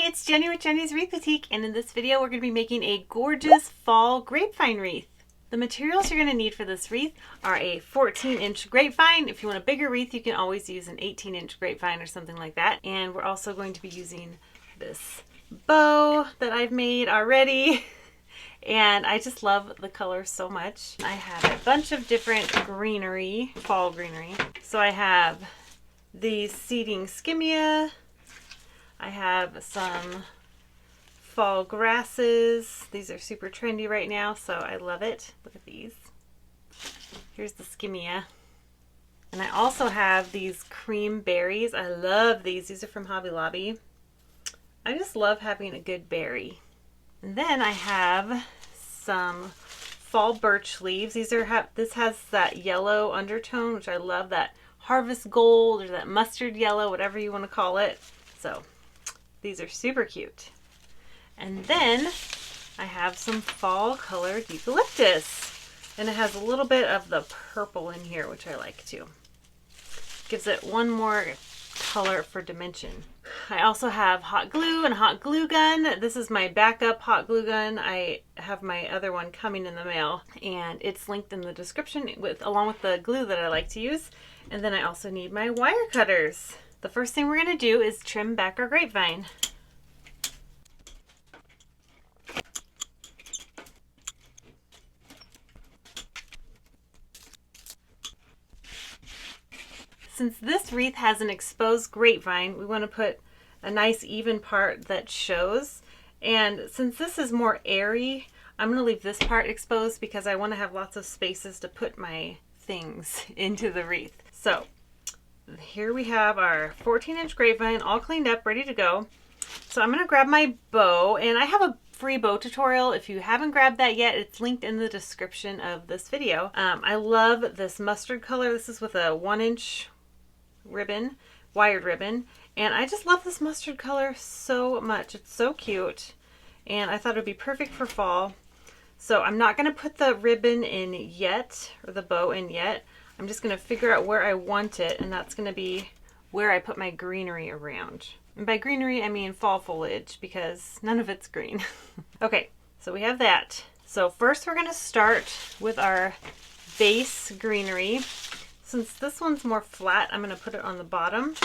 it's Jenny with Jenny's Wreath Boutique, and in this video we're going to be making a gorgeous fall grapevine wreath. The materials you're going to need for this wreath are a 14-inch grapevine. If you want a bigger wreath, you can always use an 18-inch grapevine or something like that. And we're also going to be using this bow that I've made already. And I just love the color so much. I have a bunch of different greenery, fall greenery. So I have the seeding skimmia. I have some fall grasses. These are super trendy right now, so I love it. Look at these. Here's the skimmia. And I also have these cream berries. I love these. These are from Hobby Lobby. I just love having a good berry. And then I have some fall birch leaves. This has that yellow undertone, which I love, that harvest gold or that mustard yellow, whatever you want to call it. So these are super cute. And then I have some fall colored eucalyptus. And it has a little bit of the purple in here, which I like too. Gives it one more color for dimension. I also have hot glue and a hot glue gun. This is my backup hot glue gun. I have my other one coming in the mail, and it's linked in the description along with the glue that I like to use. And then I also need my wire cutters. The first thing we're going to do is trim back our grapevine. Since this wreath has an exposed grapevine, we want to put a nice even part that shows. And since this is more airy, I'm going to leave this part exposed because I want to have lots of spaces to put my things into the wreath. So here we have our 14-inch grapevine all cleaned up, ready to go. So I'm going to grab my bow, and I have a free bow tutorial. If you haven't grabbed that yet, it's linked in the description of this video. I love this mustard color. This is with a 1-inch ribbon, wired ribbon, and I just love this mustard color so much. It's so cute, and I thought it would be perfect for fall. So I'm not going to put the ribbon in yet, or the bow in yet. I'm just going to figure out where I want it, and that's going to be where I put my greenery around. And by greenery, I mean fall foliage, because none of it's green. Okay, so we have that. So first we're going to start with our base greenery. Since this one's more flat, I'm going to put it on the bottom.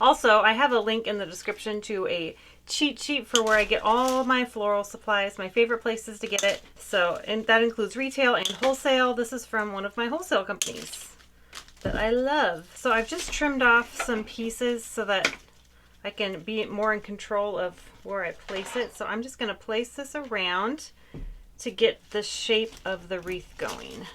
Also, I have a link in the description to a cheat sheet for where I get all my floral supplies, my favorite places to get it. So, and that includes retail and wholesale. This is from one of my wholesale companies that I love. So I've just trimmed off some pieces so that I can be more in control of where I place it. So I'm just going to place this around to get the shape of the wreath going.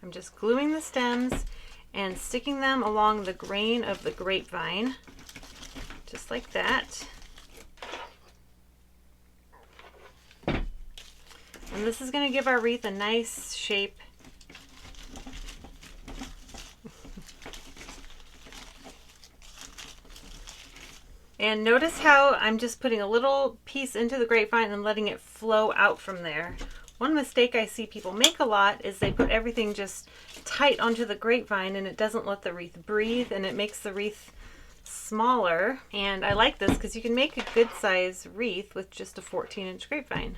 I'm just gluing the stems and sticking them along the grain of the grapevine, just like that. And this is going to give our wreath a nice shape. And notice how I'm just putting a little piece into the grapevine and letting it flow out from there. One mistake I see people make a lot is they put everything just tight onto the grapevine, and it doesn't let the wreath breathe, and it makes the wreath smaller. And I like this because you can make a good size wreath with just a 14-inch grapevine.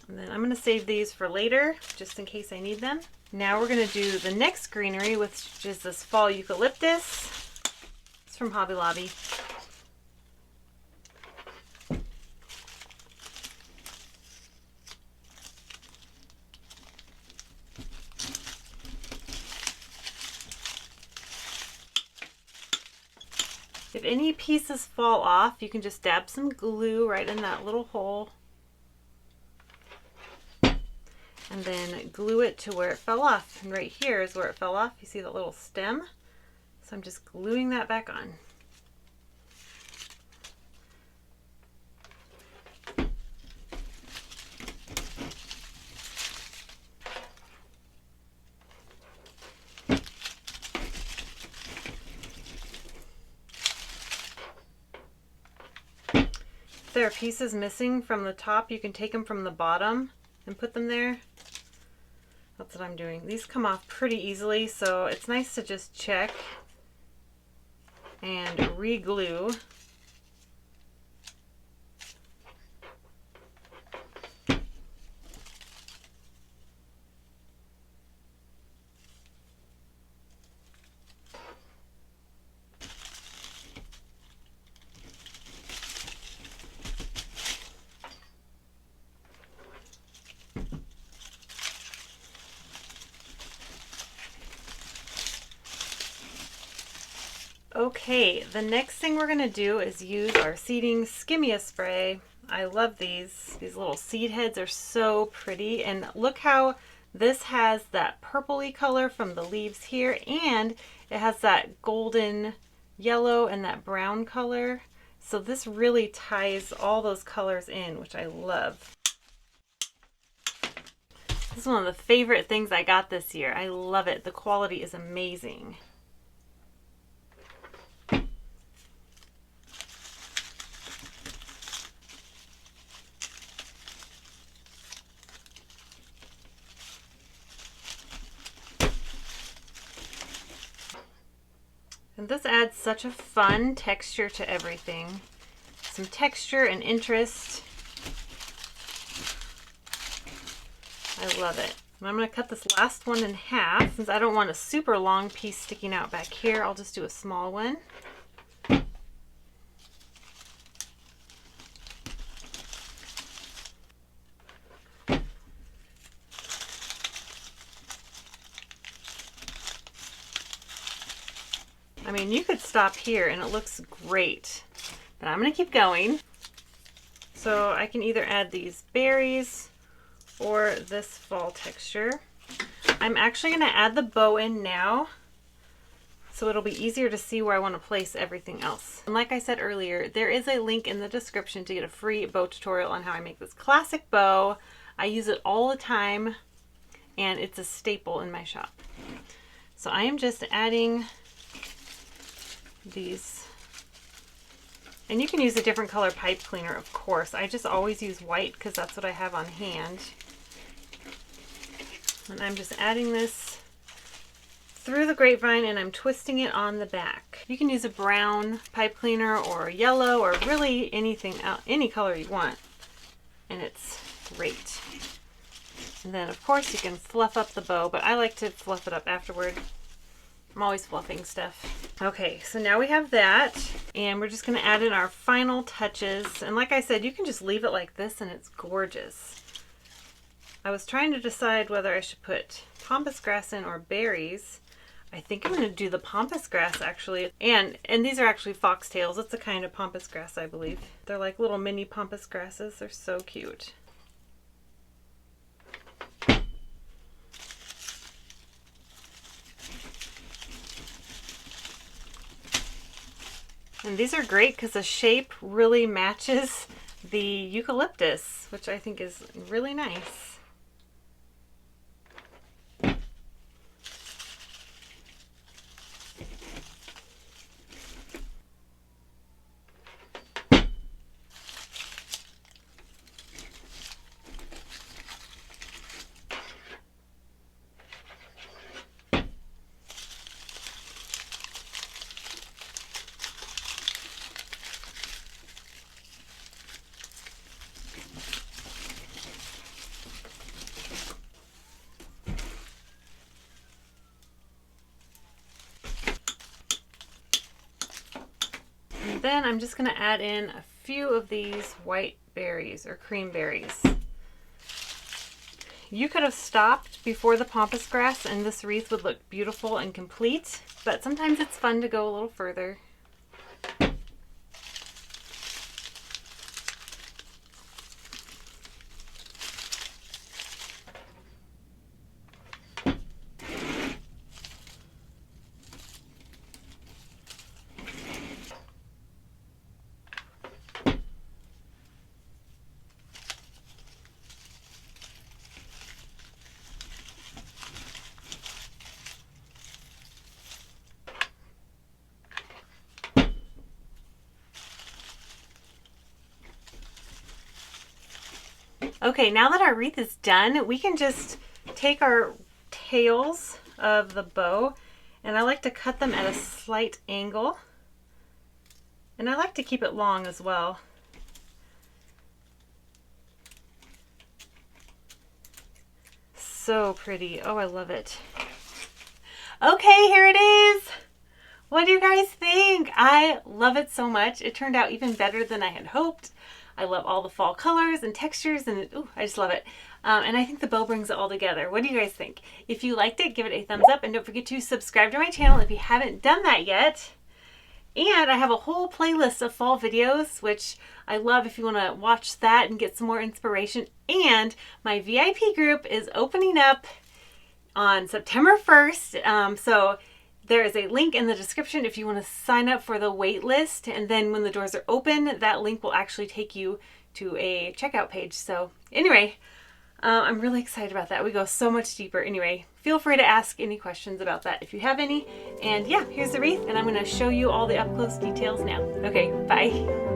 And then I'm going to save these for later, just in case I need them. Now we're going to do the next greenery, which is this fall eucalyptus. It's from Hobby Lobby. If any pieces fall off, you can just dab some glue right in that little hole and then glue it to where it fell off. And right here is where it fell off. You see that little stem? So I'm just gluing that back on. there are pieces missing from the top, you can take them from the bottom and put them there. That's what I'm doing. These come off pretty easily, so it's nice to just check and re-glue. Okay, the next thing we're going to do is use our seeding skimmia spray. I love these. These little seed heads are so pretty, and look how this has that purpley color from the leaves here, and it has that golden yellow and that brown color. So this really ties all those colors in, which I love. This is one of the favorite things I got this year. I love it. The quality is amazing. And this adds such a fun texture to everything. Some texture and interest. I love it. And I'm going to cut this last one in half. Since I don't want a super long piece sticking out back here, I'll just do a small one. I mean, you could stop here and it looks great, but I'm going to keep going. So I can either add these berries or this fall texture. I'm actually going to add the bow in now, so it'll be easier to see where I want to place everything else. And like I said earlier, there is a link in the description to get a free bow tutorial on how I make this classic bow. I use it all the time, and it's a staple in my shop. So I am just adding these, and you can use a different color pipe cleaner, of course. I just always use white because that's what I have on hand. And I'm just adding this through the grapevine, and I'm twisting it on the back. You can use a brown pipe cleaner or yellow or really anything, any color you want, and it's great. And then of course you can fluff up the bow, but I like to fluff it up afterward. I'm always fluffing stuff. Okay, so now we have that, and we're just going to add in our final touches. And like I said, you can just leave it like this and it's gorgeous. I was trying to decide whether I should put pampas grass in or berries. I think I'm going to do the pampas grass actually. And these are actually foxtails. It's a kind of pampas grass, I believe. They're like little mini pampas grasses. They're so cute. And these are great because the shape really matches the eucalyptus, which I think is really nice. Then I'm just going to add in a few of these white berries or cream berries. You could have stopped before the pampas grass and this wreath would look beautiful and complete, but sometimes it's fun to go a little further. Okay, now that our wreath is done, we can just take our tails of the bow, and I like to cut them at a slight angle. And I like to keep it long as well. So pretty. Oh, I love it. Okay, here it is. What do you guys think? I love it so much. It turned out even better than I had hoped. I love all the fall colors and textures, and ooh, I just love it. And I think the bow brings it all together. What do you guys think? If you liked it, give it a thumbs up, and don't forget to subscribe to my channel if you haven't done that yet. And I have a whole playlist of fall videos, which I love if you want to watch that and get some more inspiration. And my VIP group is opening up on September 1st. So there is a link in the description if you want to sign up for the wait list. And then when the doors are open, that link will actually take you to a checkout page. So anyway, I'm really excited about that. We go so much deeper. Anyway, feel free to ask any questions about that if you have any. And yeah, here's the wreath, and I'm going to show you all the up close details now. Okay, bye.